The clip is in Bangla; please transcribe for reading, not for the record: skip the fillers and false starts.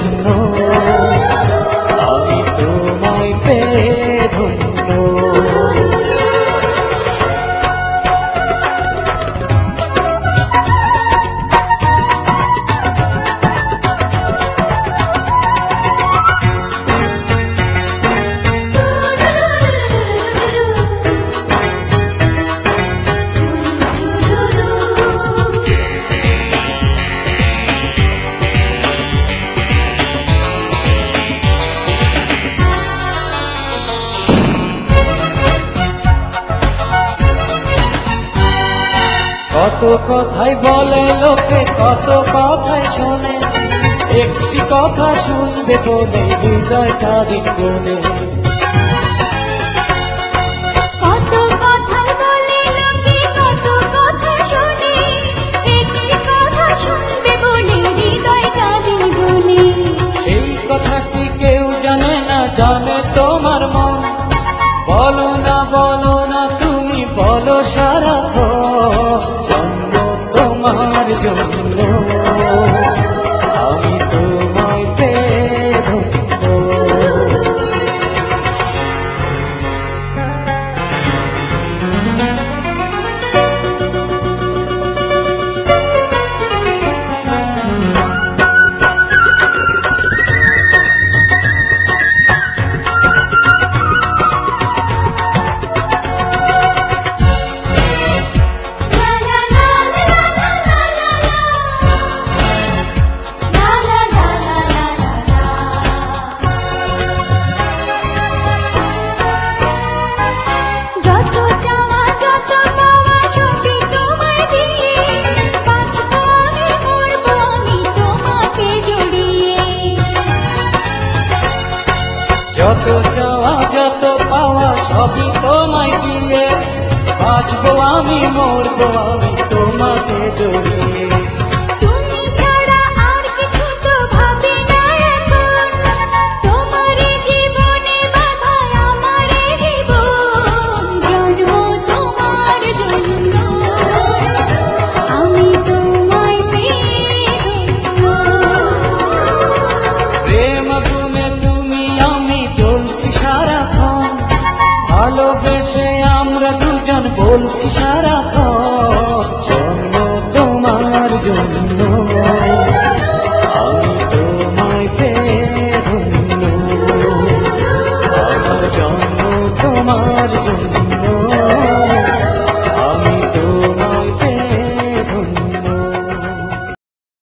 জন্য আমি তোমায় পেয়ে ধন্য। কত কথাই বলে লোকে, কত কথাই শোনে, একটি কথা শুনবে বলে হৃদয়টা দিন বলে। কত কথাই বলে লোকে, কত কথা শোনে, একটি কথা শুনবে বলে হৃদয়টা দিন বলে। সেই কথা কি কেউ জানে না, জানে তোমার মন। বলো না তুমি বলো সারাক্ষণ, জন্ম তোমার জন্য আমি তোমায় পেয়ে ধন্য। যত চাওয়া যত পাওয়া সবই তোমায় দিয়ে, বাঁচবো আমি মরবো আমি তোমাকে জড়িয়ে। তুমি ছাড়া আর কিছু তো ভাবি না এখন, তোমার জীবনে বাঁধা আমার জীবন, জন্ম তোমার জন্য আমি তোমায় পেয়ে ধন্য। প্রেম গুণে তুমি আমি জ্বলছি সারাক্ষণ, ভালোবেসে আমরা দুজন বলছি সারাক্ষণ।